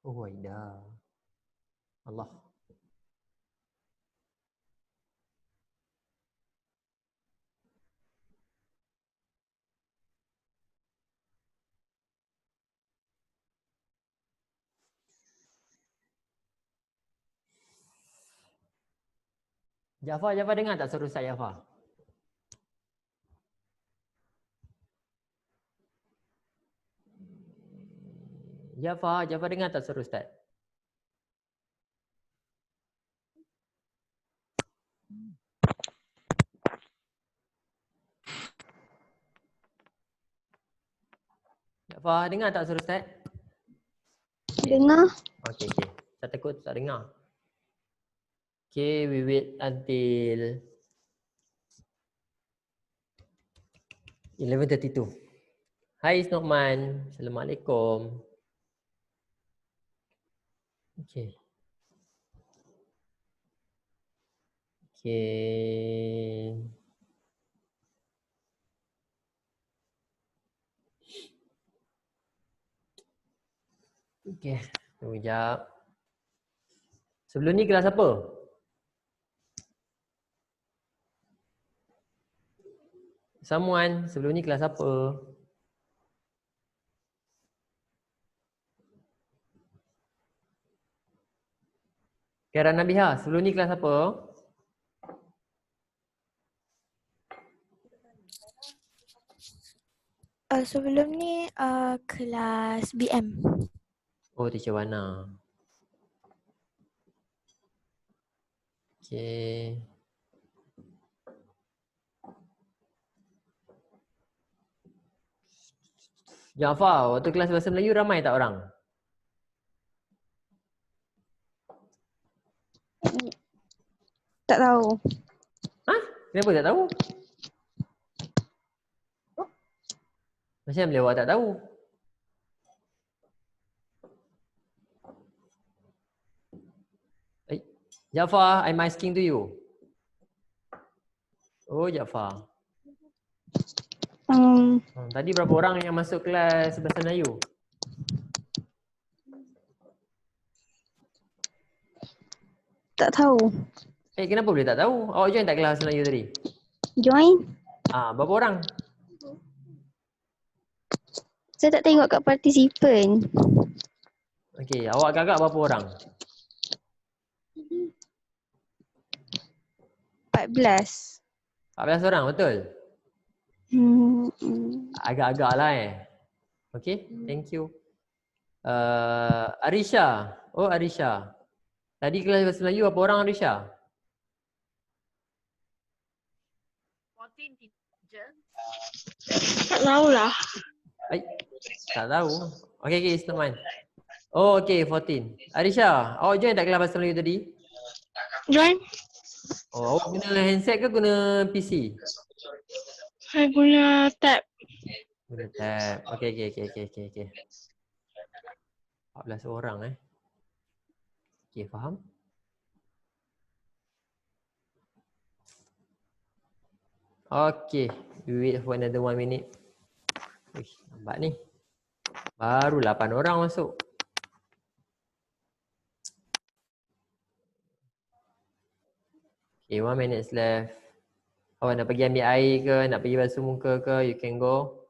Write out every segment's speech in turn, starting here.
Huwaida. Allah. Jafar dengar tak suruh saya Jafar? Jafar dengar tak suruh Ustaz? Jafar dengar tak suruh Ustaz? Dengar. Okey. Saya takut tak dengar. Okay, we wait until 11:32. Hai Isnokman. Assalamualaikum. Okay. Okay, tunggu sekejap. Sebelum ni kelas apa? Someone, sebelum ni kelas apa? Kira Nabiha, sebelum ni kelas apa? Sebelum ni kelas BM. Oh, Teacher Wana. Okay. Jafar, waktu kelas bahasa Melayu ramai tak orang? Tak tahu. Hah? Kenapa tak tahu? Macam boleh awak tak tahu? Jafar, I'm asking to you. Oh, Jafar. Tadi berapa orang yang masuk kelas bahasa Melayu? Tak tahu. Kenapa boleh tak tahu? Awak join tak kelas Melayu tadi? Join? Berapa orang? Saya tak tengok kat partisipan. Okey, awak agak berapa orang? 14. 14 orang, betul? Agak-agak lah Okey, thank you. Arisha. Oh, Arisha. Tadi kelas bahasa Melayu berapa orang Arisha? 14 teacher. Tak tahulah. Tak tahu. Okey, Isnoman. Oh, okey, 14. Arisha, awak join tak kelas bahasa Melayu tadi? Join. Oh, awak guna handset ke guna PC? Saya guna tab. Guna tab. Okey. 14 orang Okey, faham? Okey, we wait for another 1 minute. Uish, lambat ni. Baru 8 orang masuk. Okay, 1 minute left. Awak nak pergi ambil air ke, nak pergi basuh muka ke, you can go.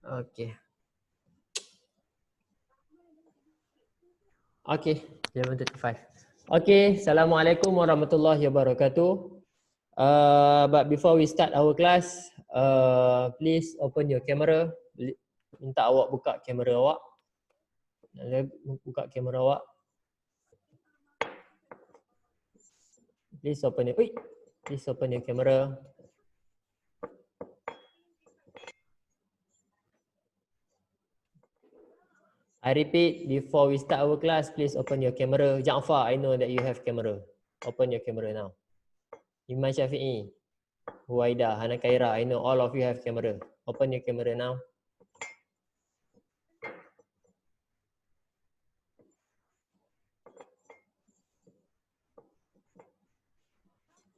Okay. Okay, 11:35. Okay, Assalamualaikum warahmatullahi wabarakatuh. But before we start our class, please open your camera. Minta awak buka kamera awak. Buka kamera awak. Please open your camera. I repeat, before we start our class, please open your camera. Ja'far, I know that you have camera. Open your camera now. Iman Syafi'i, Huwaida, Hana Khaira, I know all of you have camera. Open your camera now.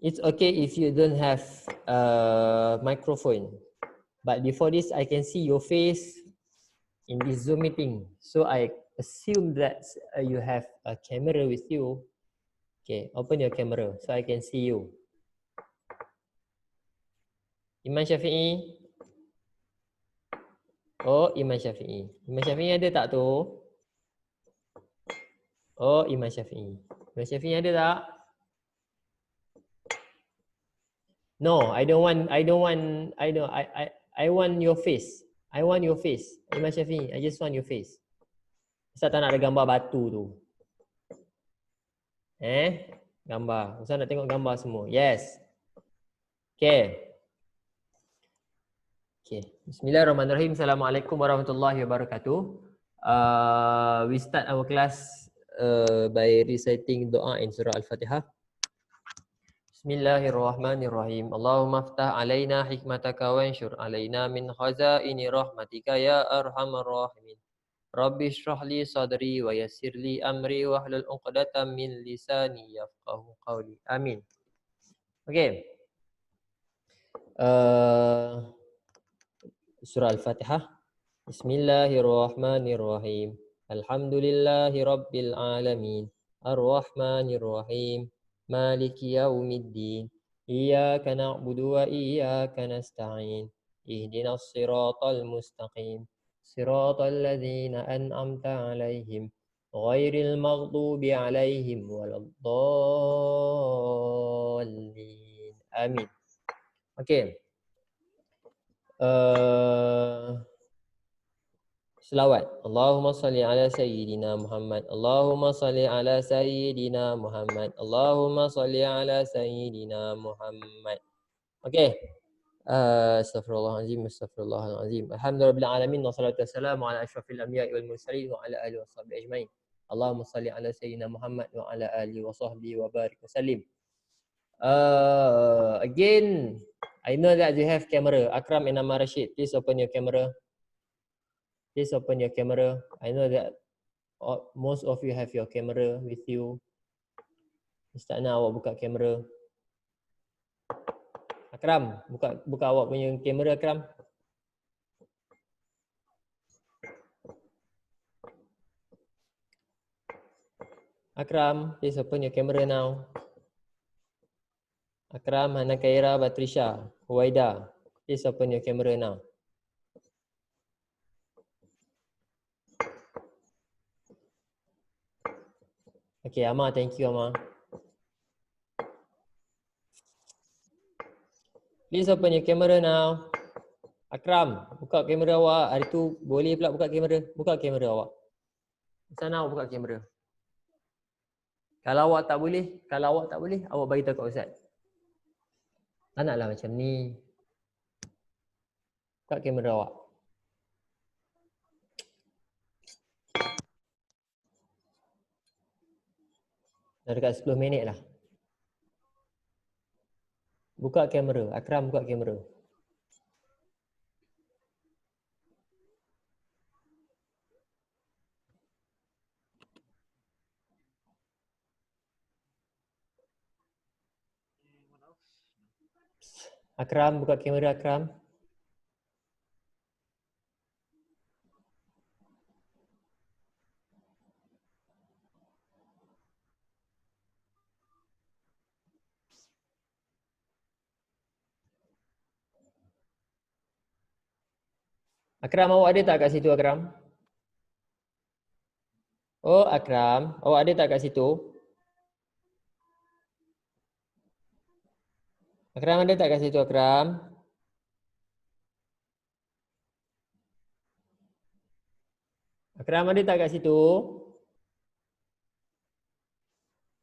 It's okay if you don't have a microphone. But before this, I can see your face in this Zoom meeting. So I assume that you have a camera with you. Okay, open your camera so I can see you. Iman Syafi'i. Oh, Iman Syafi'i. Iman Syafi'i ada tak tu? Oh, Iman Syafi'i. Iman Syafi'i ada tak? No, I want your face. I want your face. Iman Syafi'i, I just want your face. Ustaz tak nak ada gambar batu tu. Gambar. Ustaz nak tengok gambar semua. Yes. Okay. Okay. Bismillahirrahmanirrahim. Assalamualaikum warahmatullahi wabarakatuh. We start our class by reciting doa in surah Al-Fatihah. Bismillahirrahmanirrahim. Allahumma aftah alaina hikmataka wa anshur alaina min khazaini rahmatika ya arhamar rahimin. Rabbi shrah li sadri wa yassir li amri wa hlul 'uqdatam min lisani yafqahu qawli. Amin. Okay. Surah Al-Fatihah. Bismillahirrahmanirrahim. Alhamdulillahi rabbil alamin. Ar-Rahmanir-Rahim. Maliki yaumiddin. Iyyaka na'budu wa iyyaka nasta'in. Ihdinas siratal mustaqim. Siratal ladzina an'amta 'alaihim ghairil maghdubi 'alaihim waladdallin. Amin. Okey. Selawat. Allahumma salli ala sayyidina Muhammad. Allahumma salli ala sayyidina Muhammad. Allahumma salli ala sayyidina Muhammad. Okey. Astaghfirullahalazim, astaghfirullahalazim. Alhamdulillahirabbil alamin wassalatu wassalamu ala asyrafil anbiya'i wal mursalin wa ala alihi washabbihi ajmain. Allahumma salli ala sayyidina Muhammad wa ala alihi washabbihi wa barik wasallim. Again, I know that you have camera. Akram and Amar Rashid, please open your camera. Please open your camera. I know that most of you have your camera with you. Istana awak buka kamera. Akram, buka awak punya kamera, Akram. Akram, please open your camera now. Akram, Hana Kaira, Batrisha, Huwaida, please open your camera now. Okay, Amma, thank you, Amma. Please open your camera now. Akram, buka kamera awak. Hari tu boleh pula buka kamera. Buka kamera awak. Sana awak buka kamera. Kalau awak tak boleh, awak bagi tahu kat Ustaz. Tak naklah macam ni. Buka kamera awak. Dah dekat 10 minit lah. Buka kamera. Akram, buka kamera. Akram, buka kamera, Akram. Akram, awak ada tak kat situ, Akram? Oh, Akram, awak ada tak kat situ? Akram ada tak kat situ, Akram? Akram ada tak kat situ?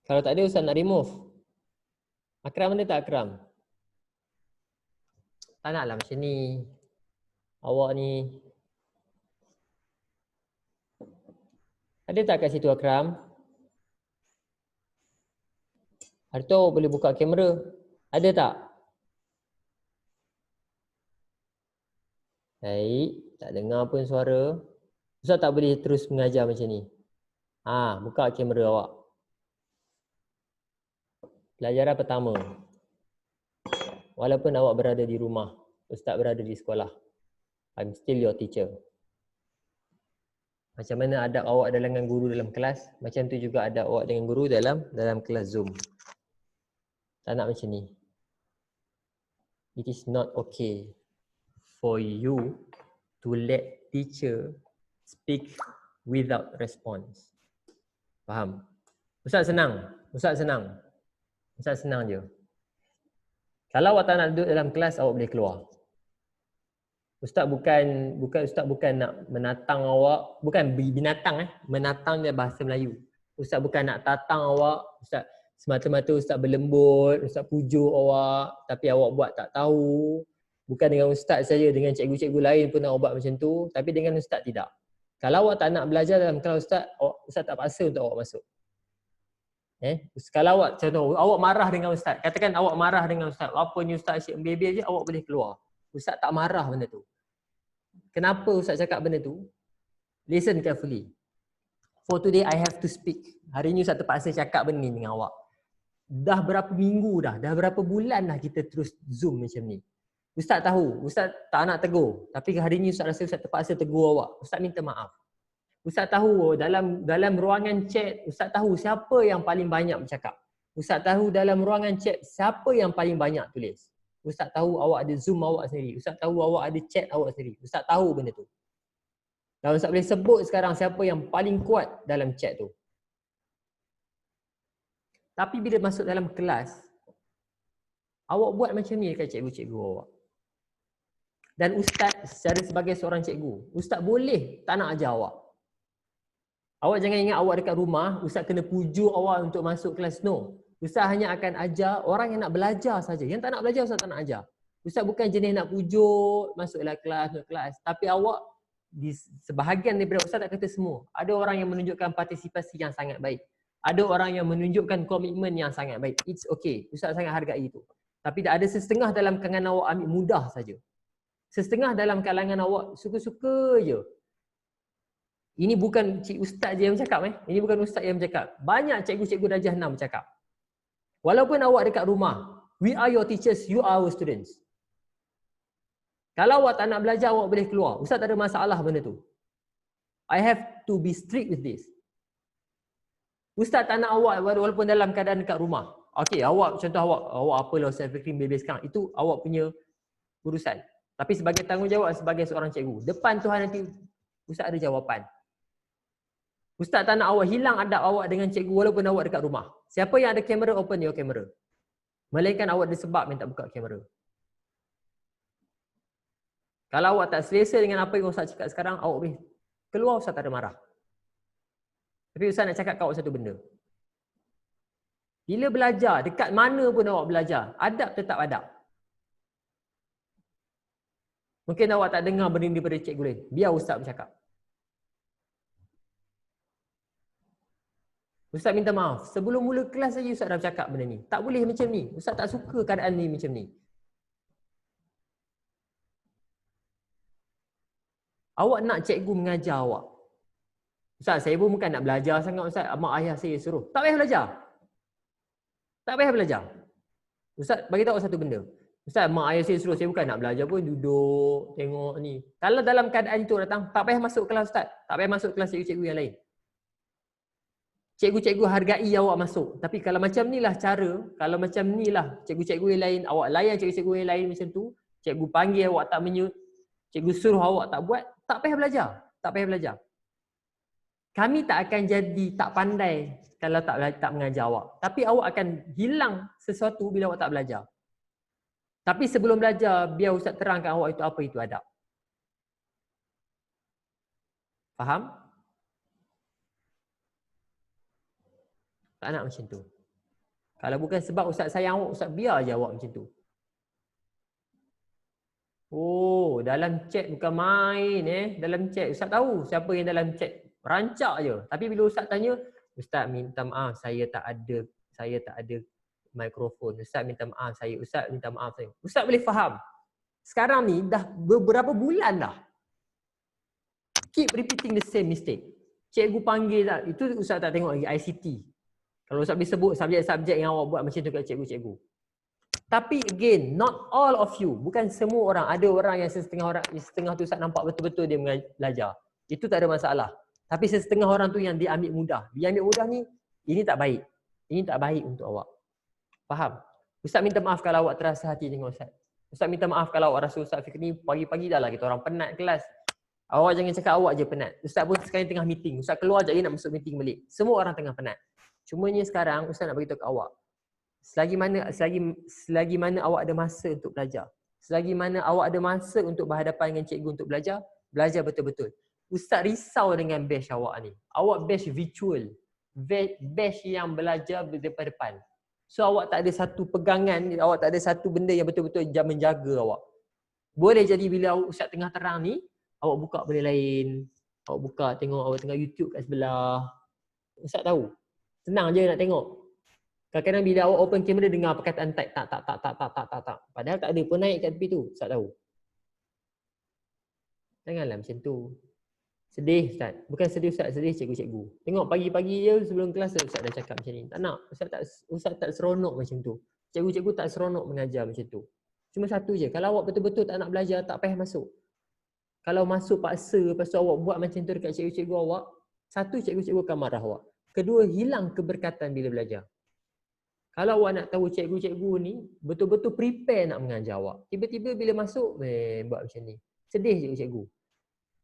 Kalau tak ada, Ustaz nak remove. Akram ada tak, Akram? Tak naklah macam ni. Awak ni. Ada tak kat situ, Akram? Hari tu awak boleh buka kamera. Ada tak? Baik, tak dengar pun suara. Ustaz tak boleh terus mengajar macam ni. Buka kamera awak. Pelajaran pertama. Walaupun awak berada di rumah, Ustaz berada di sekolah. I'm still your teacher. Macam mana adab awak dengan guru dalam kelas, macam tu juga adab awak dengan guru dalam kelas Zoom. Tak nak macam ni. It is not okay for you to let teacher speak without response. Faham? Ustaz senang. Ustaz senang je. Kalau awak tak nak duduk dalam kelas, awak boleh keluar. Ustaz bukan nak menatang awak, bukan binatang menatang dia bahasa Melayu. Ustaz bukan nak tatang awak, Ustaz semata-mata Ustaz berlembut, Ustaz pujuk awak tapi awak buat tak tahu. Bukan dengan Ustaz saja, dengan cikgu-cikgu lain pun awak buat macam tu, tapi dengan Ustaz tidak. Kalau awak tak nak belajar dalam kelas Ustaz tak paksa untuk awak masuk. Kalau contoh awak marah dengan Ustaz, katakan awak marah dengan Ustaz, apa ni Ustaz asyik bebel je, awak boleh keluar. Ustaz tak marah benda tu. Kenapa Ustaz cakap benda tu? Listen carefully. For today I have to speak. Hari ni Ustaz terpaksa cakap benda ni dengan awak. Dah berapa minggu dah berapa bulan dah kita terus Zoom macam ni. Ustaz tahu, Ustaz tak nak tegur, tapi hari ni Ustaz rasa Ustaz terpaksa tegur awak. Ustaz minta maaf. Ustaz tahu dalam ruangan chat, Ustaz tahu siapa yang paling banyak bercakap. Ustaz tahu dalam ruangan chat siapa yang paling banyak tulis. Ustaz tahu awak ada Zoom awak sendiri. Ustaz tahu awak ada chat awak sendiri. Ustaz tahu benda tu. Dan Ustaz boleh sebut sekarang siapa yang paling kuat dalam chat tu. Tapi bila masuk dalam kelas, awak buat macam ni dekat cikgu-cikgu awak. Dan Ustaz secara sebagai seorang cikgu, Ustaz boleh tak nak ajar awak. Awak jangan ingat awak dekat rumah, Ustaz kena pujuk awak untuk masuk kelas. No. Ustaz hanya akan ajar orang yang nak belajar saja. Yang tak nak belajar, Ustaz tak nak ajar. Ustaz bukan jenis nak pujuk, masuk kelas. Tapi awak, sebahagian daripada Ustaz tak kata semua. Ada orang yang menunjukkan partisipasi yang sangat baik. Ada orang yang menunjukkan komitmen yang sangat baik. It's okay. Ustaz sangat hargai itu. Tapi tak ada setengah dalam kalangan awak ambil mudah saja. Setengah dalam kalangan awak suka-suka je. Ini bukan cik ustaz je yang bercakap. Ini bukan ustaz yang bercakap. Banyak cikgu-cikgu darjah 6 bercakap. Walaupun awak dekat rumah, we are your teachers, you are our students. Kalau awak tak nak belajar, awak boleh keluar. Ustaz tak ada masalah benda tu. I have to be strict with this. Ustaz tak nak awak walaupun dalam keadaan dekat rumah. Okey, awak contoh awak apalah Ustaz Fikri bebel sekarang. Itu awak punya urusan. Tapi sebagai tanggungjawab sebagai seorang cikgu, depan Tuhan nanti Ustaz ada jawapan. Ustaz tak nak awak hilang adab awak dengan cikgu walaupun awak dekat rumah. Siapa yang ada kamera, open your camera. Melainkan awak ada sebab yang tak buka kamera. Kalau awak tak selesa dengan apa yang Ustaz cakap sekarang, awak boleh keluar, Ustaz tak ada marah. Tapi Ustaz nak cakap kat awak satu benda. Bila belajar, dekat mana pun awak belajar, adab tetap adab. Mungkin awak tak dengar benda ni daripada cikgu lain. Biar Ustaz bercakap. Ustaz minta maaf. Sebelum mula kelas saja Ustaz dah bercakap benda ni. Tak boleh macam ni. Ustaz tak suka keadaan ni macam ni. Awak nak cikgu mengajar awak. Ustaz, saya pun bukan nak belajar sangat Ustaz. Mak ayah saya suruh. Tak payah belajar. Tak payah belajar. Ustaz bagi tahu satu benda. Ustaz, mak ayah saya suruh, saya bukan nak belajar pun, duduk, tengok ni. Kalau dalam keadaan itu datang, tak payah masuk kelas Ustaz. Tak payah masuk kelas cikgu-cikgu yang lain. Cikgu-cikgu hargai awak masuk. Tapi kalau macam ni lah cara, kalau macam ni lah cikgu-cikgu yang lain, awak layan cikgu-cikgu yang lain macam tu, cikgu panggil awak tak menyut, cikgu suruh awak tak buat, tak payah belajar. Tak payah belajar. Kami tak akan jadi tak pandai kalau tak mengajar awak. Tapi awak akan hilang sesuatu bila awak tak belajar. Tapi sebelum belajar, biar Ustaz terangkan awak itu apa itu adab. Faham? Tak nak macam tu. Kalau bukan sebab Ustaz sayang awak, Ustaz biar je awak macam tu. Oh, dalam chat bukan main Dalam chat, Ustaz tahu siapa yang dalam chat. Rancak je. Tapi bila Ustaz tanya, Ustaz minta maaf, saya tak ada mikrofon. Ustaz minta maaf saya. Ustaz minta maaf saya. Ustaz boleh faham. Sekarang ni dah beberapa bulan dah. Keep repeating the same mistake. Cikgu panggil tak, itu Ustaz tak tengok lagi ICT. Kalau Ustaz boleh sebut subjek-subjek yang awak buat macam tu kat cikgu-cikgu. Tapi again, not all of you. Bukan semua orang. Ada orang yang setengah tu Ustaz nampak betul-betul dia belajar. Itu tak ada masalah. Tapi setengah orang tu yang dia ambil mudah. Dia ambil mudah ni, ini tak baik. Ini tak baik untuk awak. Faham? Ustaz minta maaf kalau awak terasa hati dengan Ustaz. Ustaz minta maaf kalau awak rasa Ustaz Fikri ni pagi-pagi dah lah kita orang penat kelas. Awak jangan cakap awak je penat. Ustaz pun sekarang tengah meeting. Ustaz keluar je nak masuk meeting balik. Semua orang tengah penat. Cumanya sekarang Ustaz nak beritahu ke awak. Selagi mana awak ada masa untuk belajar. Selagi mana awak ada masa untuk berhadapan dengan cikgu untuk belajar, belajar betul-betul. Ustaz risau dengan batch awak ni. Awak batch virtual. Batch yang belajar berdepan-depan. So awak tak ada satu pegangan, awak tak ada satu benda yang betul-betul menjaga awak. Boleh jadi bila Ustaz tengah terang ni, awak buka benda lain. Awak buka tengok awak tengah YouTube kat sebelah. Ustaz tahu. Senang je nak tengok. Kadang-kadang bila awak open kamera dengar perkataan type tak. Padahal tak ada pun naik kat tepi tu. Ustaz tahu. Janganlah macam tu. Sedih Ustaz. Bukan sedih Ustaz, sedih cikgu-cikgu. Tengok pagi-pagi je sebelum kelas Ustaz dah cakap macam ni. Tak nak. Ustaz tak seronok macam tu. Cikgu-cikgu tak seronok mengajar macam tu. Cuma satu je. Kalau awak betul-betul tak nak belajar, tak payah masuk. Kalau masuk paksa, lepas tu awak buat macam tu dekat cikgu-cikgu awak, satu, cikgu-cikgu akan marah awak. Kedua, hilang keberkatan bila belajar. Kalau awak nak tahu cikgu-cikgu ni betul-betul prepare nak mengajar awak. Tiba-tiba bila masuk, buat macam ni. Sedih cikgu-cikgu.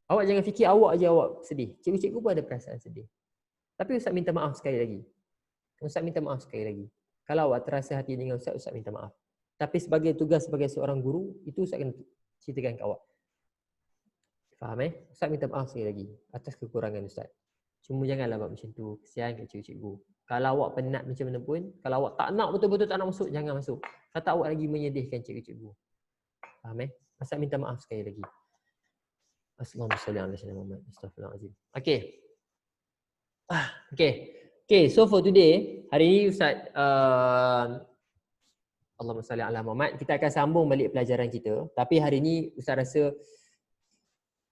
Awak jangan fikir awak je awak sedih. Cikgu-cikgu pun ada perasaan sedih. Tapi Ustaz minta maaf sekali lagi. Ustaz minta maaf sekali lagi. Kalau awak terasa hati dengan Ustaz, Ustaz minta maaf. Tapi sebagai tugas sebagai seorang guru, itu Ustaz akan ceritakan ke awak. Faham Ustaz minta maaf sekali lagi atas kekurangan Ustaz. Cuma janganlah buat macam tu. Kesian kat cikgu-cikgu. Kalau awak penat macam mana pun, kalau awak tak nak betul-betul tak nak masuk, jangan masuk. Kata awak lagi menyedihkan cikgu-cikgu. Faham Ustaz minta maaf sekali lagi. Astagfirullahaladzim. Okay, so for today, hari ni Ustaz Allahumma salli ala Muhammad, kita akan sambung balik pelajaran kita. Tapi hari ni Ustaz rasa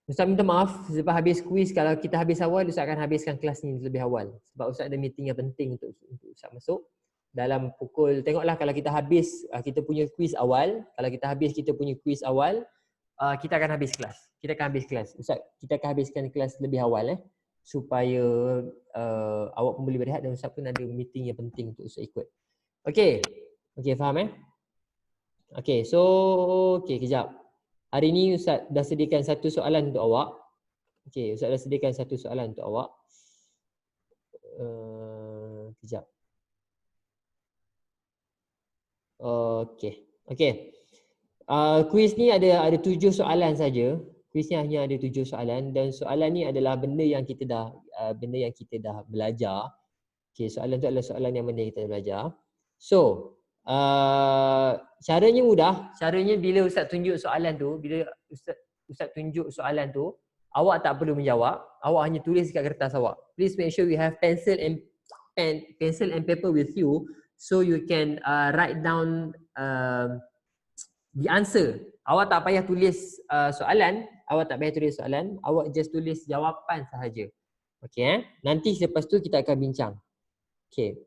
Ustaz minta maaf sebab habis kuis. Kalau kita habis awal, Ustaz akan habiskan kelas ni lebih awal. Sebab Ustaz ada meeting yang penting untuk Ustaz masuk. Dalam pukul, tengoklah kalau kita habis kita punya kuis awal. Kalau kita habis kita punya kuis awal, kita akan habis kelas. Kita akan habis kelas. Ustaz, kita akan habiskan kelas lebih awal supaya awak pun boleh berehat dan Ustaz pun ada meeting yang penting untuk Ustaz ikut. Okay, faham Okay, so kejap. Hari ni Ustaz dah sediakan satu soalan untuk awak. Okay, Ustaz dah sediakan satu soalan untuk awak. Kejap. Okay. Kuis ni ada 7 soalan saja. Kuis ni hanya ada 7 soalan dan soalan ni adalah benda yang kita dah belajar. Okay, soalan tu adalah soalan yang benda kita dah belajar. So, caranya mudah. Caranya bila Ustaz tunjuk soalan tu, bila Ustaz tunjuk soalan tu, awak tak perlu menjawab. Awak hanya tulis dekat kertas awak. Please make sure you have pencil and paper with you so you can write down the answer. Awak tak payah tulis soalan, awak just tulis jawapan sahaja. Okay, nanti selepas tu kita akan bincang. Okay.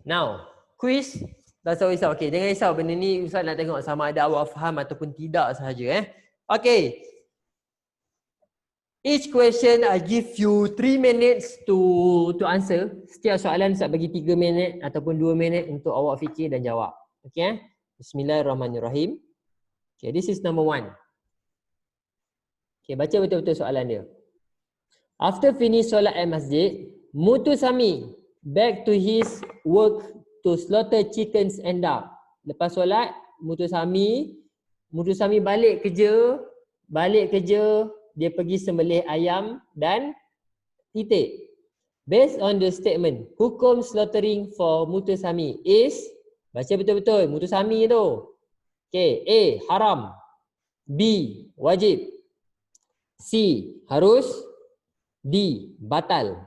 Now, quiz. Tak usah risau. Okay, jangan risau. Benda ni Ustaz nak tengok sama ada awak faham ataupun tidak sahaja. Okay. Each question I give you 3 minutes to answer. Setiap soalan Ustaz bagi 3 minit ataupun 2 minit untuk awak fikir dan jawab. Okay. Bismillahirrahmanirrahim. Okay, this is number 1. Okay, baca betul-betul soalan dia. After finish solat at masjid, Mutusami back to his work to slaughter chickens and duck. Lepas solat, Mutusami balik kerja, dia pergi sembelih ayam dan titik. Based on the statement, hukum slaughtering for Mutusami is, baca betul-betul Mutusami tu. Okay, A, haram. B, wajib. C, harus. D, batal.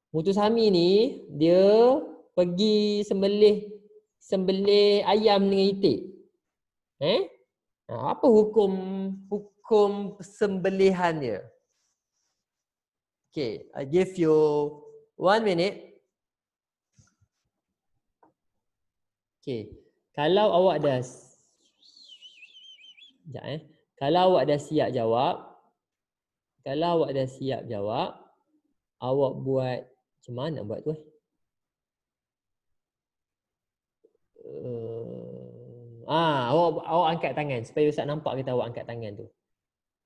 Mutusami ni dia pergi sembelih ayam dengan itik. Apa hukum sembelihan dia? Okay, I give you 1 minute. Okay. Kalau awak dah Kalau awak dah siap jawab, awak buat macam mana buat tu? Awak angkat tangan supaya Ustaz nampak kita awak angkat tangan tu.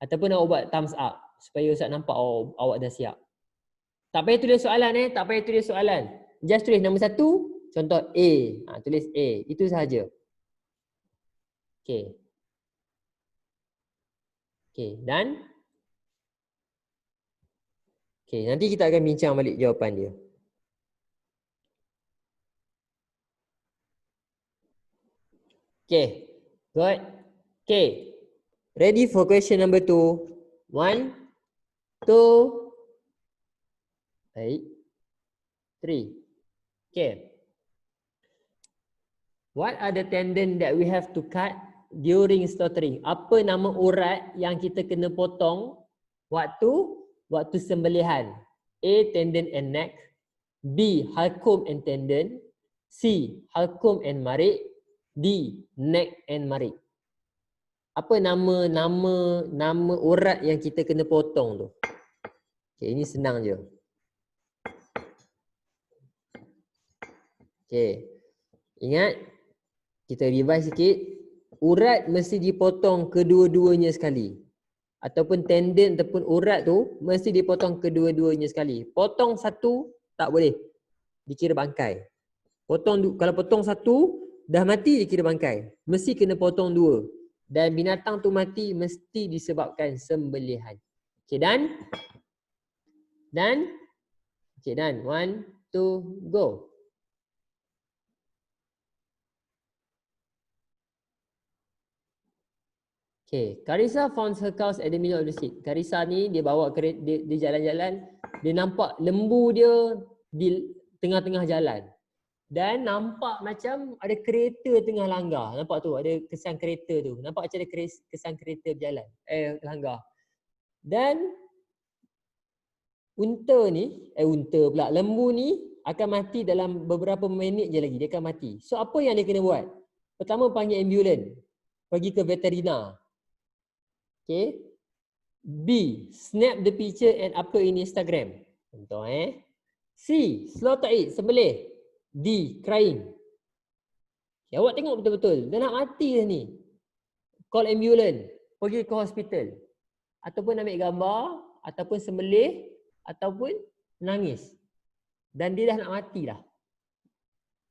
Ataupun awak buat thumbs up supaya Ustaz nampak awak dah siap. Tak payah tulis soalan. Just tulis nombor 1, contoh A. Tulis A. Itu sahaja. Okay. Okay, dan okay, nanti kita akan bincang balik jawapan dia. Okay, good. Okay, ready for question number 2. 1, 2, 3. Okay. What are the tendon that we have to cut during slaughtering? Apa nama urat yang kita kena potong waktu sembelihan? A. Tendon and neck. B. Halcum and tendon. C. Halcum and marik. D. Neck and marik. Apa nama urat yang kita kena potong tu? Okay, ini senang je. Okay, ingat, kita revise sikit. Urat mesti dipotong kedua-duanya sekali. Ataupun tendon ataupun urat tu mesti dipotong kedua-duanya sekali. Potong satu tak boleh, dikira bangkai. Kalau potong satu dah mati dikira bangkai. Mesti kena potong dua. Dan binatang tu mati mesti disebabkan sembelihan. Okay, done? Okay, done. 1, 2, go. Okay, Karissa found her cows at the middle of the street. Karissa ni dia bawa kereta, dia jalan-jalan, dia nampak lembu dia di tengah-tengah jalan. Dan nampak macam ada kereta tengah langgar. Nampak tu, ada kesan kereta tu. Nampak macam ada kesan kereta berjalan. Langgar. Dan lembu ni akan mati dalam beberapa minit je lagi. Dia akan mati. So apa yang dia kena buat? Pertama panggil ambulans. Pergi ke veterina. Okay. B. Snap the picture and upload in Instagram. Contoh C. Slaughter it, sembelih. D. Crying. Okay, awak tengok betul-betul. Dia nak mati dah ni. Call ambulance. Pergi ke hospital. Ataupun ambil gambar. Ataupun sembelih. Ataupun nangis. Dan dia dah nak mati dah.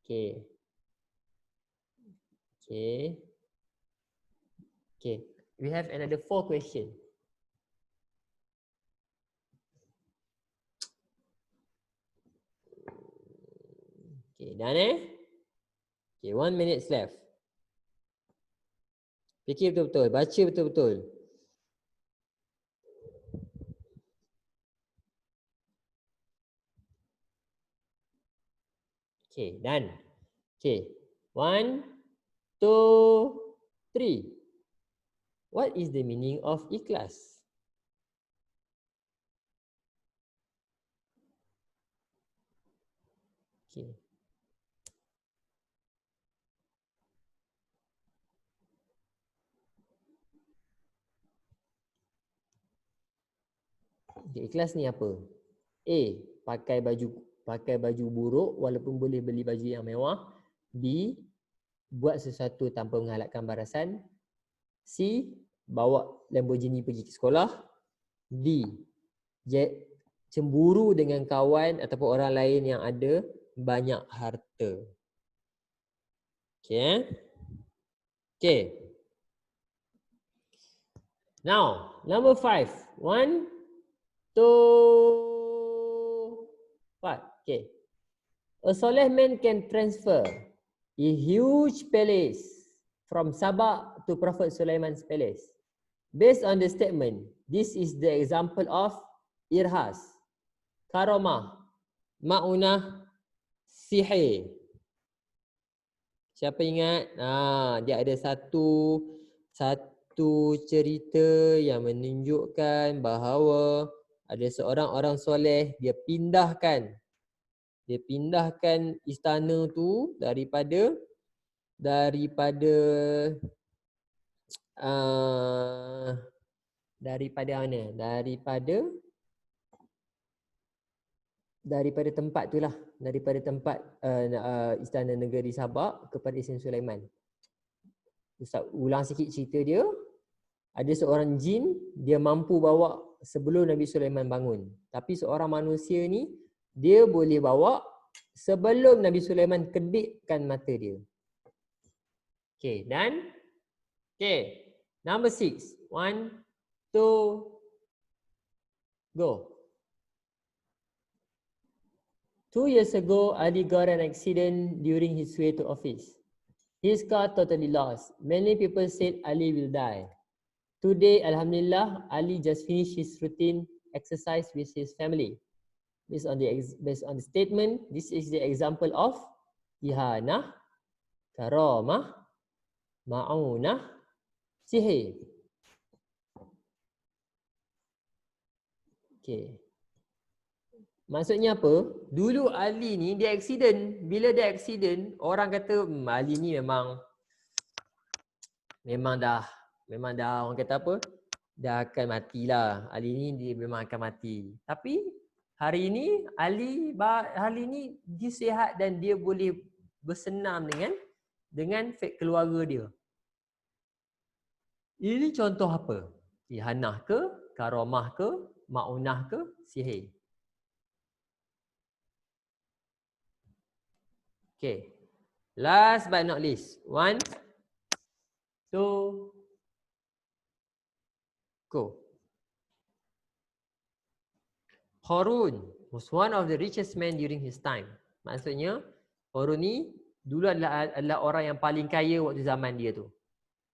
Okay. Okay. Okay. We have another 4 questions. Okay, done Okay, 1 minute left. Fikir betul-betul, baca betul-betul. Okay, done. Okay, 1, 2, 3. What is the meaning of ikhlas? Okay. Ikhlas ni apa? A. Pakai baju buruk walaupun boleh beli baju yang mewah. B. Buat sesuatu tanpa menghalakkan balasan. C. Bawa Lamborghini pergi ke sekolah. D. Cemburu dengan kawan ataupun orang lain yang ada banyak harta. Okay. Okay. Now, number 5. 1, 2, 5. Okay. A soleh man can transfer a huge palace from Sabah to Prophet Sulaiman's palace. Based on the statement, this is the example of irhas, karamah, ma'unah, sihir. Siapa ingat? Dia ada satu cerita yang menunjukkan bahawa ada seorang orang soleh, dia pindahkan istana tu daripada daripada daripada mana? Daripada tempat tu lah, daripada tempat Istana Negeri Sabak kepada Istana Sulaiman. Ustaz ulang sikit cerita dia. Ada seorang jin, dia mampu bawa sebelum Nabi Sulaiman bangun. Tapi seorang manusia ni, dia boleh bawa sebelum Nabi Sulaiman kedipkan mata dia. Okay, dan okay, number 6. 1, 2, go. 2 years ago, Ali got an accident during his way to office. His car totally lost. Many people said Ali will die. Today, Alhamdulillah, Ali just finished his routine exercise with his family. Based on the statement, this is the example of ihanah, karamah, ma'unah, sihir. Okay. Maksudnya apa? Dulu Ali ni dia accident. Bila dia accident, orang kata Ali ni memang dah orang kata apa? Dah akan matilah. Ali ni dia memang akan mati. Tapi hari ini Ali ni dia sihat dan dia boleh bersenam dengan keluarga dia. Ini contoh apa? Ihanah ke, karamah ke, maunah ke, sihir. Okay. Last but not least. 1, 2, go. Harun was one of the richest men during his time. Maksudnya, Harun ni dulu adalah orang yang paling kaya waktu zaman dia tu.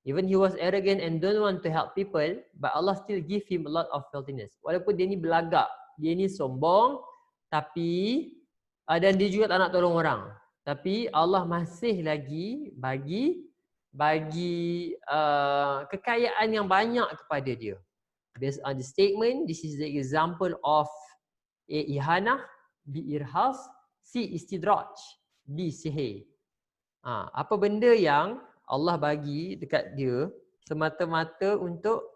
Even he was arrogant and don't want to help people, but Allah still give him a lot of filthiness. Walaupun dia ni belagak, dia ni sombong, tapi dan dia juga tak nak tolong orang. Tapi Allah masih lagi bagi kekayaan yang banyak kepada dia. Based on the statement, this is the example of A. Ihanah, B. Irhas, C. Istidraj, D. Sihir. Apa benda yang Allah bagi dekat dia semata-mata untuk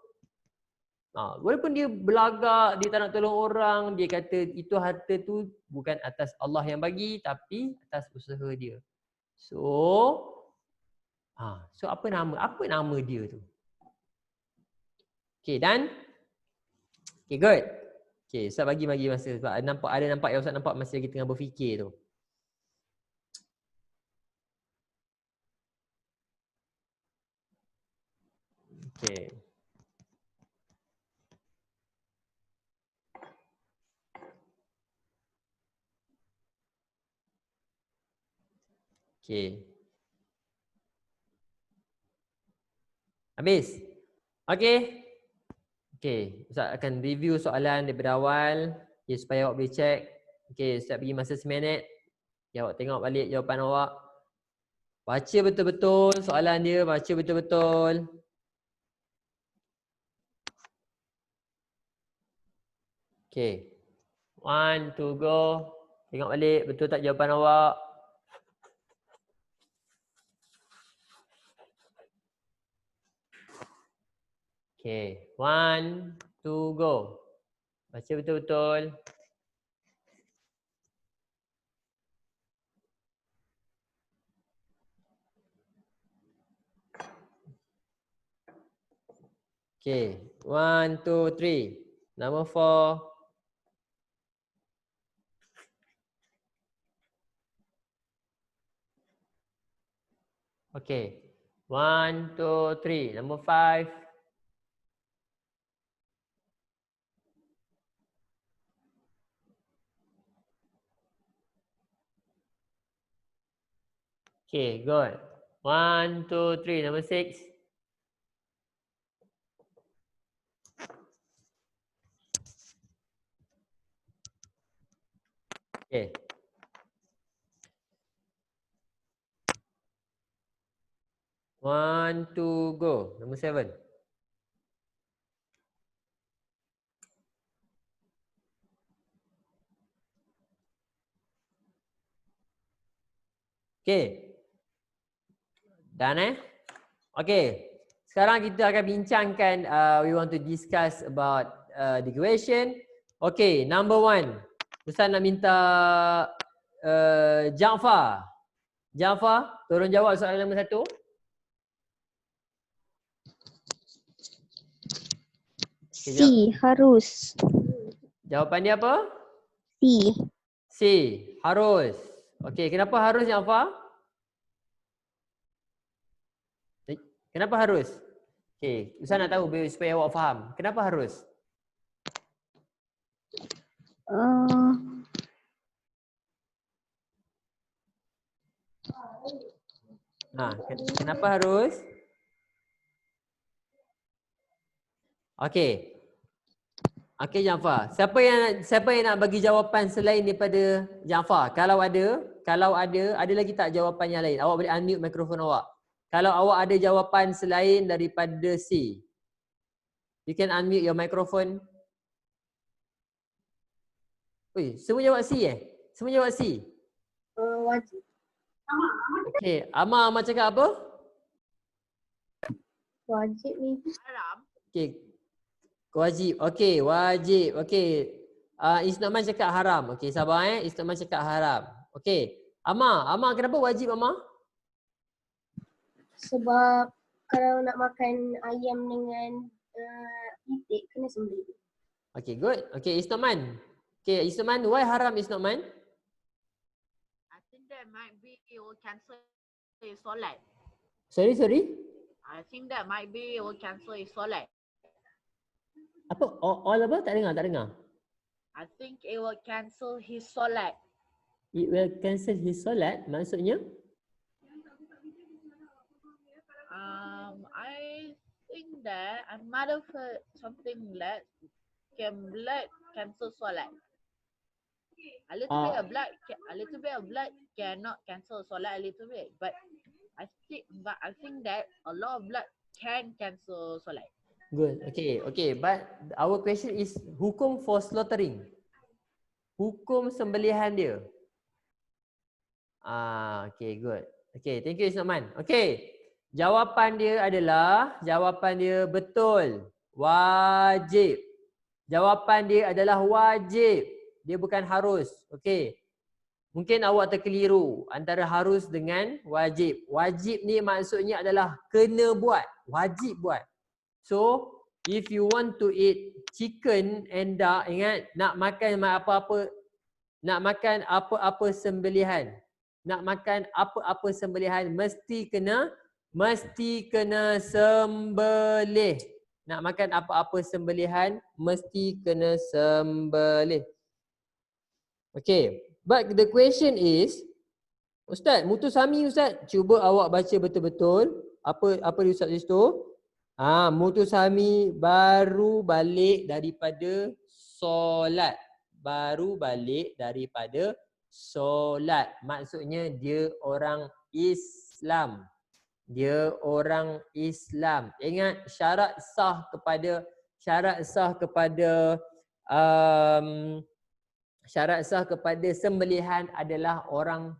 walaupun dia belagak, dia tak nak tolong orang, dia kata itu harta tu bukan atas Allah yang bagi tapi atas usaha dia. So apa nama dia tu? Okay, dan okay, good. Okay, Ustaz bagi masa sebab ada nampak yang Ustaz nampak masih lagi tengah berfikir tu. Okay. Okay. Habis? Okay. Okay. Ustaz akan review soalan daripada awal. Okay, supaya awak boleh check. Okay, Ustaz bagi masa 1 minit. Okay, awak tengok balik jawapan awak. Baca betul-betul soalan dia. Baca betul-betul. Okay. 1, 2, go. Tengok balik. Betul tak jawapan awak? Okay, 1, 2, go. Baca betul-betul. Okay, 1, 2, 3. Number 4. Okay, 1, 2, 3. Number 5. Okay, good. 1, 2, 3. Number 6. Okay. One, two, go. Number 7. Okay. Done Okay. Sekarang kita akan bincangkan, we want to discuss about the question. Okay, number 1. Ustaz nak minta Ja'far. Ja'far, tolong jawab soalan nombor 1. C. Harus. Jawapan dia apa? C. C. Harus. Okay, kenapa harus Ja'far? Kenapa harus? Okay, Ustaz nak tahu supaya awak faham. Kenapa harus? Kenapa harus? Okay. Okay Ja'far. Siapa yang nak bagi jawapan selain daripada Ja'far? Kalau ada lagi tak jawapan yang lain? Awak boleh unmute mikrofon awak. Kalau awak ada jawapan selain daripada C, you can unmute your microphone. Oi, semua jawab C Semua jawab C? Wajib. Okay, Amar cakap apa? Wajib ni. Haram. Okay. Wajib. Okay, wajib. Okay. Isnokman cakap haram. Okay, sabar Isnokman cakap haram. Okay. Amar kenapa wajib Amar? Sebab kalau nak makan ayam dengan itik kena sembelih. Okay, good. Okay, Isnokman. Okay, Isnokman, why haram Isnokman? I think that might be it will cancel his solat. Sorry? I think that might be it will cancel his solat. Apa? All apa? Tak dengar. I think it will cancel his solat. It will cancel his solat, maksudnya? I think that I might have heard something like cancel solat. A little bit of blood cannot cancel solat a little bit, but I think that a lot of blood can cancel solat. Good. Okay. But our question is hukum for slaughtering. Hukum sembelihan dia. Okay, good. Okay, thank you Isnokman. Okay. Jawapan dia betul. Wajib. Jawapan dia adalah wajib. Dia bukan harus. Okay. Mungkin awak terkeliru antara harus dengan wajib. Wajib ni maksudnya adalah kena buat. Wajib buat. So, if you want to eat chicken and duck, ingat nak makan apa-apa sembelihan. Nak makan apa-apa sembelihan mesti kena sembelih. Nak makan apa-apa sembelihan mesti kena sembelih. Okay, but the question is, Ustaz, Mutusami Ustaz, cuba awak baca betul-betul apa di Ustaz situ. Mutusami baru balik daripada solat. Maksudnya dia orang Islam. Ingat syarat sah kepada sembelihan adalah orang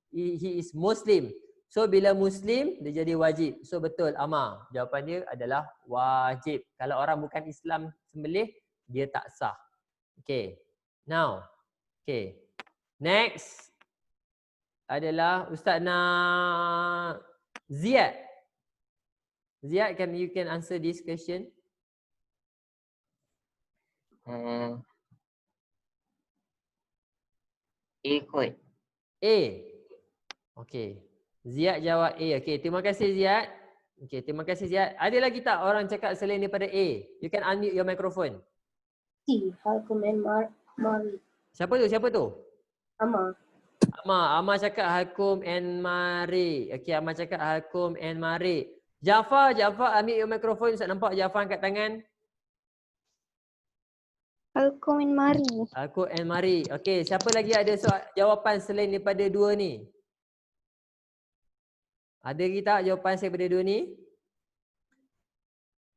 he is Muslim. So bila Muslim dia jadi wajib. So betul Amar. Jawapan dia adalah wajib. Kalau orang bukan Islam sembelih, dia tak sah. Okay. Now. Okay. Next adalah Ustaz Ziyad. Ziyad, you can answer this question? A kot. A. Okay. Ziyad jawab A. Okay, terima kasih Ziyad. Okay, terima kasih Ziyad. Ada lagi tak orang cakap selain daripada A? You can unmute your microphone. C. Hakum and Mari. Siapa tu? Amar cakap Hakum and Mari. Okay, Amar cakap Hakum and Mari. Ja'far, ambil your microphone. Ustaz nampak Ja'far angkat tangan. Hakum and Mari. Hakum and Mari. Okay, siapa lagi ada jawapan selain daripada dua ni? Ada lagi tak jawapan selain daripada dua ni?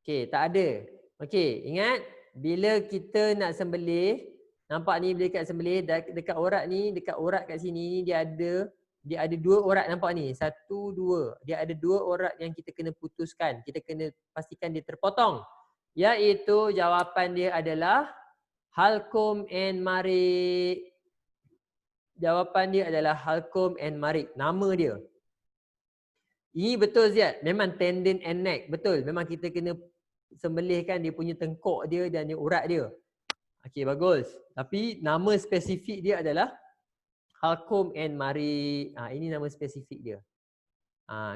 Okay, tak ada. Okay, ingat bila kita nak sembelih, nampak ni bila dekat sembelih, dekat urat ni, dekat urat kat sini ni dia ada Dia ada 2 urat, nampak ni? 1, 2. Dia ada 2 urat yang kita kena putuskan. Kita kena pastikan dia terpotong. Iaitu jawapan dia adalah Halkum and Marik. Jawapan dia adalah Halkum and Marik. Nama dia. Ini betul Ziad. Memang tendon and neck. Betul. Memang kita kena sembelihkan dia punya tengkok dia dan dia urat dia. Okey, bagus. Tapi nama spesifik dia adalah Halkum and Marik. Ini nama spesifik dia.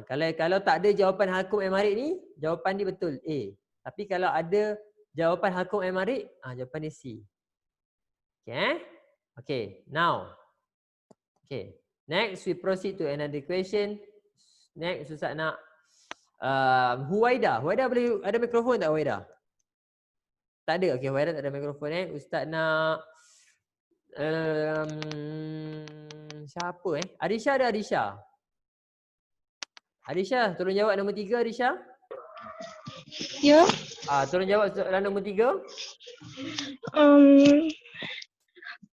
Kalau tak ada jawapan Halkum and Marik ni, jawapan dia betul A. Tapi kalau ada jawapan Halkum and Marik, jawapan dia C. Okay. Okay, now. Okay. Next we proceed to another question. Next Ustaz nak Huwaida. Huwaida boleh ada mikrofon tak Huwaida? Tak ada. Okey, Huwaida tak ada mikrofon Ustaz nak siapa Arisha ada Arisha? Arisha, tolong jawab nombor 3 Arisha. Ya. Tolong jawab soalan nombor 3.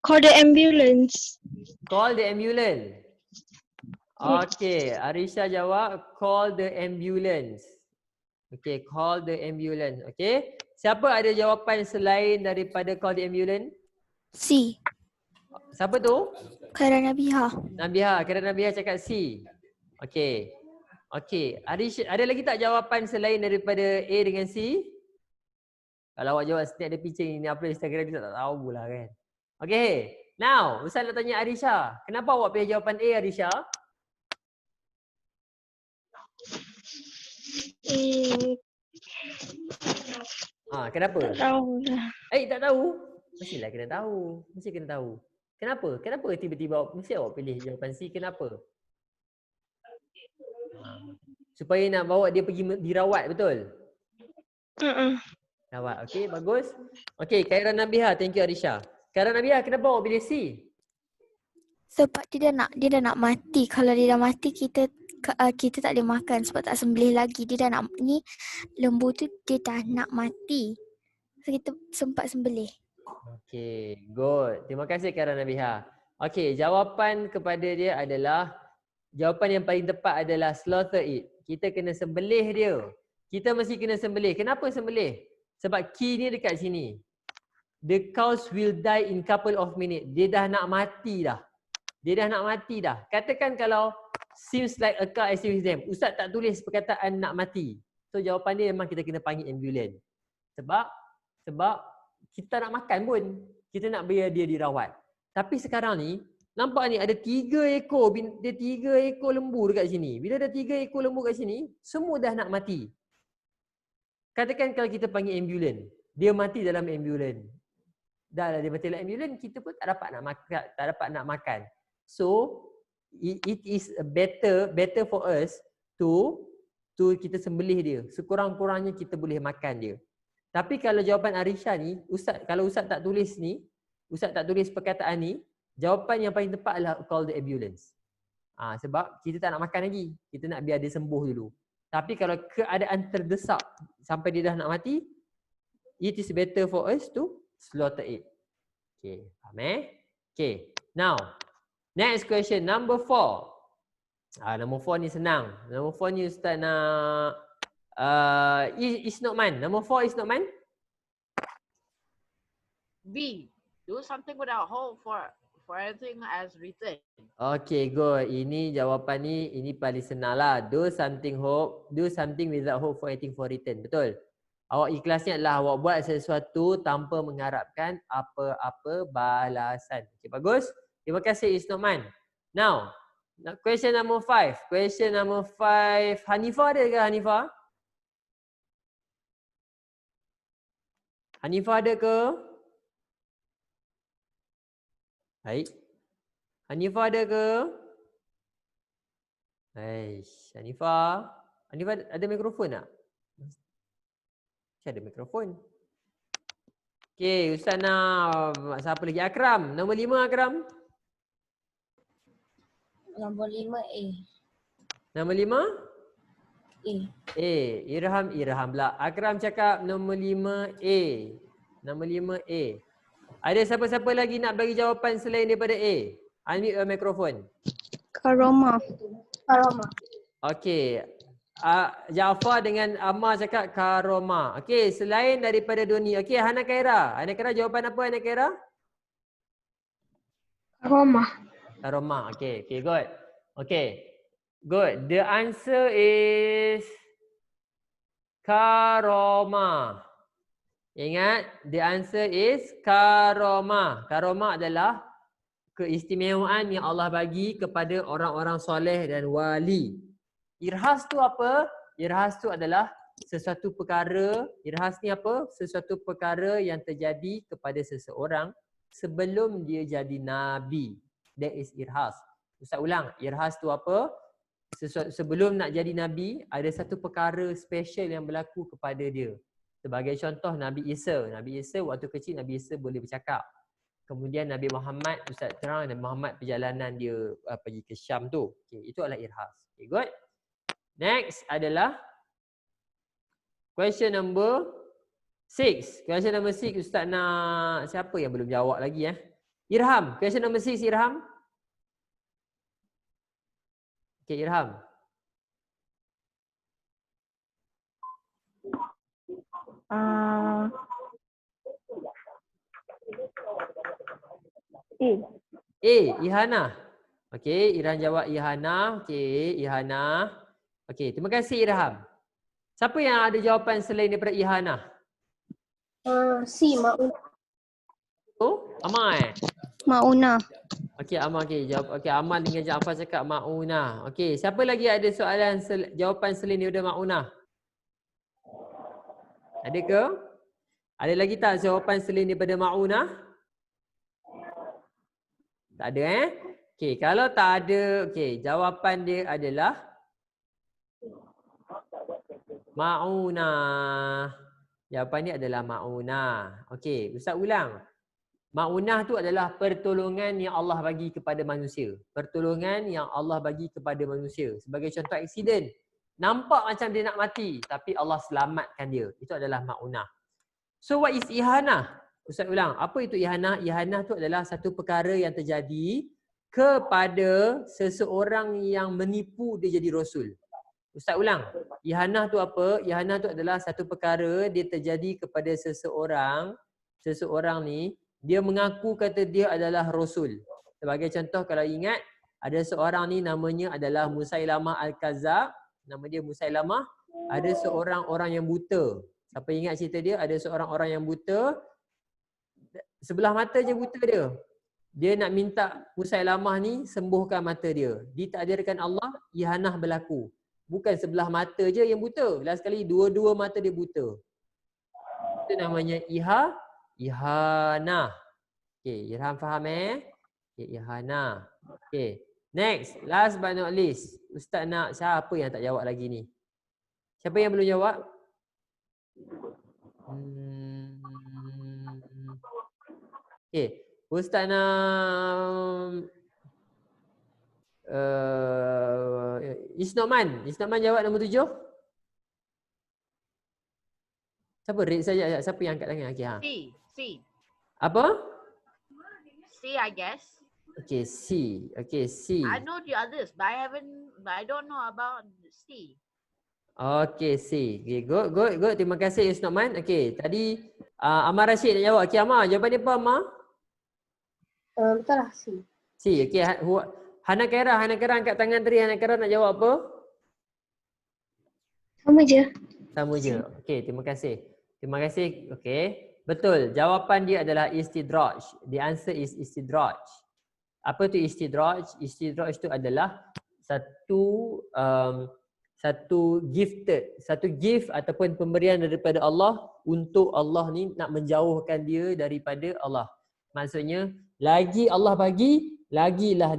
Call the ambulance. Call the ambulance. Okay, Arisha jawab call the ambulance. Okay, call the ambulance. Okay, siapa ada jawapan selain daripada call the ambulance? C. Siapa tu? Khaira Nabiha. Nabiha, kerana Nabiha cakap C. Okay. Okay, Arisha, ada lagi tak jawapan selain daripada A dengan C? Kalau awak jawab setiap ada pitching ni upload Instagram kita tak tahu lah kan. Okay, now Ustaz nak tanya Arisha. Kenapa awak pilih jawapan A Arisha? Kenapa? Tak tahu lah. Tak tahu? Mestilah kena tahu. Mesti kena tahu. Kenapa? Kenapa tiba-tiba mesti awak pilih jawapan C? Kenapa? Supaya nak bawa dia pergi dirawat, betul? Rawat. Okey, bagus. Okey, Khaira Nabiha, thank you Arisha. Khaira Nabiha, kenapa awak pilih C? Sebab dia dah nak mati. Kalau dia dah mati kita tak boleh makan sebab tak sembelih lagi. Dia dah nak lembu tu dia dah nak mati. So kita sempat sembelih. Okey, good. Terima kasih Khaira Nabiha. Okey, jawapan kepada dia adalah jawapan yang paling tepat adalah slaughter it. Kita kena sembelih dia. Kita mesti kena sembelih. Kenapa sembelih? Sebab key ni dekat sini. The cows will die in couple of minutes. Dia dah nak mati dah. Katakan kalau seems like a car accident with them. Ustaz tak tulis perkataan nak mati. So jawapan dia memang kita kena panggil ambulans. Sebab kita nak makan pun. Kita nak biar dia dirawat. Tapi sekarang ni nampak ni ada 3 ekor lembu dekat sini. Bila ada 3 ekor lembu kat sini, semua dah nak mati. Katakan kalau kita panggil ambulans, dia mati dalam ambulans. Dah dia mati dalam ambulans, kita pun tak dapat nak makan. So it is better for us to kita sembelih dia. Sekurang-kurangnya kita boleh makan dia. Tapi kalau jawapan Arisha ni, kalau Ustaz tak tulis ni, Ustaz tak tulis perkataan ni, jawapan yang paling tepat adalah call the ambulance. Sebab kita tak nak makan lagi. Kita nak biar dia sembuh dulu. Tapi kalau keadaan terdesak sampai dia dah nak mati, it is better for us to slaughter it. Okay, faham Okay, now next question, number 4. Number 4 ni senang. Number 4 ni Ustaz nak Isnokman. Number 4 Isnokman. B. Do something without hope for everything as written. Okay, good. Ini jawapan ini paling senang lah. Do something without hope for anything for written. Betul. Awak ikhlasnya adalah awak buat sesuatu tanpa mengharapkan apa-apa balasan. Okay, bagus. Terima kasih Isnokman. Now, question number 5. Question number 5. Hanifah ada ke Hanifah? Hanifah ada ke? Baik. Hanifah ada ke? Hanifah ada mikrofon tak? Ada mikrofon. Okey, Ustaz nak siapa lagi? Akram. Nombor 5 Akram. Nombor 5 A. Nombor 5? A. Irham pula. Akram cakap nombor 5 A. Nombor 5 A. Ada siapa-siapa lagi nak bagi jawapan selain daripada A? Unmute your microphone. Karoma. Okey. Jaafar dengan Ammar cakap karoma. Okey, selain daripada dua ni. Okey, Hana Khaira. Hana Khaira jawapan apa Hana Khaira? Karoma. Karoma. Okey, okey, good. Okey. Good. The answer is karoma. Ingat, the answer is karoma. Karoma adalah keistimewaan yang Allah bagi kepada orang-orang soleh dan wali. Irhas tu apa? Irhas tu adalah sesuatu perkara. Irhas ni apa? Sesuatu perkara yang terjadi kepada seseorang sebelum dia jadi nabi. That is irhas. Ustaz ulang. Irhas tu apa? Sebelum nak jadi nabi, ada satu perkara special yang berlaku kepada dia. Sebagai contoh Nabi Isa. Nabi Isa waktu kecil Nabi Isa boleh bercakap. Kemudian Nabi Muhammad, Ustaz terang Nabi Muhammad perjalanan dia pergi ke Syam tu. Okay, itu adalah irhas. Okay, good. Next adalah question number 6. Question number 6 Ustaz nak siapa yang belum jawab lagi Irham. Question number 6 Irham. Okay, Irham. Ihana. Okey, Irham jawab Ihana. Okey, Ihana. Okey, terima kasih Irham. Siapa yang ada jawapan selain daripada Ihana? C, Mauna. Oh, Amal. Mauna. Okey, Amal jawab. Okey, Amal dengan Jaafar cakap Mauna. Okey, siapa lagi ada soalan jawapan selain daripada Mauna? Ada ke? Ada lagi tak jawapan selain daripada Mauna? Tak ada Okey, kalau tak ada, okey, jawapan dia adalah Mauna. Jawapan dia adalah Mauna. Okey, Ustaz ulang. Maunah tu adalah pertolongan yang Allah bagi kepada manusia. Pertolongan yang Allah bagi kepada manusia. Sebagai contoh aksiden. Nampak macam dia nak mati, tapi Allah selamatkan dia. Itu adalah Maunah. So what is ihanah? Ustaz ulang. Apa itu ihanah? Ihanah tu adalah satu perkara yang terjadi kepada seseorang yang menipu dia jadi rasul. Ustaz ulang. Ihanah tu apa? Ihanah tu adalah satu perkara dia terjadi kepada seseorang. Seseorang ni dia mengaku kata dia adalah rasul. Sebagai contoh kalau ingat, ada seorang ni namanya adalah Musailamah Al-Kazzab. Nama dia Musailamah. Ada seorang orang yang buta. Siapa ingat cerita dia? Ada seorang orang yang buta. Sebelah mata je buta dia. Dia nak minta Musailamah ni sembuhkan mata dia. Ditakdirkan Allah, ihanah berlaku. Bukan sebelah mata je yang buta. Last sekali dua-dua mata dia buta. Itu namanya ihanah. Okay, Irham faham Okay, ihanah. Okay, next. Last but not least. Ustaz nak siapa yang tak jawab lagi ni? Siapa yang belum jawab? Okay, Ustaz nak Isnoman. Isnoman jawab nombor 7. Siapa? Rate saja. Siapa yang angkat tangan? Okay, C. Apa? C, I guess. Okay, C. Okay, C. I know the others, but I don't know about C. Okay, C. Okay, good. Terima kasih Isnoman. Okay, tadi Amar Rashid nak jawab. Okay, Amar, jawapan dia apa, Amar? Betul lah, C. C. Okay, Hana Khaira angkat tangan tadi. Hana Khaira nak jawab apa? Sama je. Sama je. Okay, terima kasih. Terima kasih. Okay. Betul. Jawapan dia adalah istidraj. The answer is istidraj. Apa tu istidraj? Istidraj tu adalah satu gift ataupun pemberian daripada Allah untuk Allah ni nak menjauhkan dia daripada Allah. Maksudnya, lagi Allah bagi, lagilah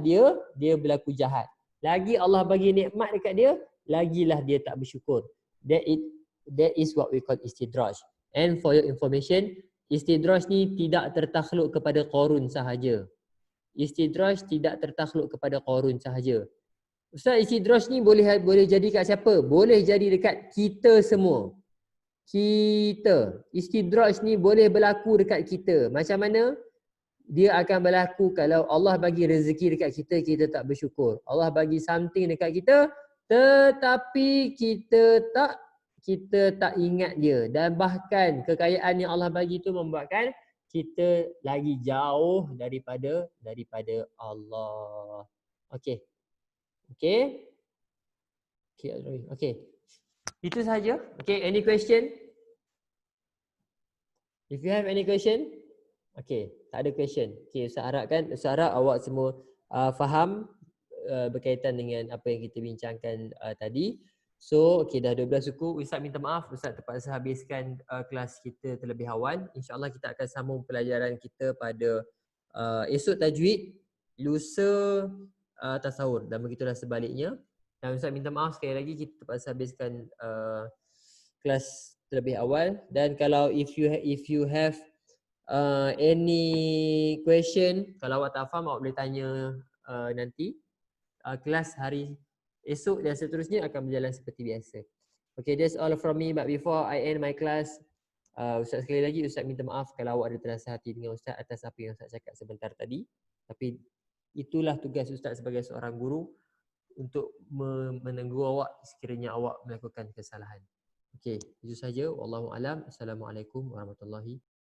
dia berlaku jahat. Lagi Allah bagi nikmat dekat dia, lagilah dia tak bersyukur. That is what we call istidraj. And for your information, istidraj ni tidak tertakhluk kepada Qarun sahaja. Istidraj tidak tertakhluk kepada Qarun sahaja. Ustaz, istidraj ni boleh jadi kat siapa? Boleh jadi dekat kita semua. Kita. Istidraj ni boleh berlaku dekat kita. Macam mana? dia akan berlaku kalau Allah bagi rezeki dekat kita, kita tak bersyukur. Allah bagi something dekat kita, tetapi kita tak ingat dia. Dan bahkan kekayaan yang Allah bagi itu membuatkan kita lagi jauh daripada Allah. Okey. Okey. Okey. Itu sahaja. Okay, any question? If you have any question? Okay, tak ada question. Okay, Ustaz harap awak semua faham berkaitan dengan apa yang kita bincangkan tadi. So, okay, dah 12 suku. Ustaz minta maaf, Ustaz terpaksa habiskan kelas kita terlebih awal. InsyaAllah kita akan sambung pelajaran kita pada esok tajwid, lusa tasawur dan begitulah sebaliknya. Dan Ustaz minta maaf sekali lagi kita terpaksa habiskan kelas terlebih awal. Dan kalau if you have any question, kalau awak tak faham awak boleh tanya nanti. Kelas hari esok dan seterusnya akan berjalan seperti biasa. Okay, that's all from me. But before I end my class, Ustaz sekali lagi Ustaz minta maaf kalau awak ada terasa hati dengan Ustaz atas apa yang Ustaz cakap sebentar tadi. Tapi itulah tugas Ustaz sebagai seorang guru, untuk menegur awak sekiranya awak melakukan kesalahan. Okey, itu saja. Wallahu alam. Assalamualaikum warahmatullahi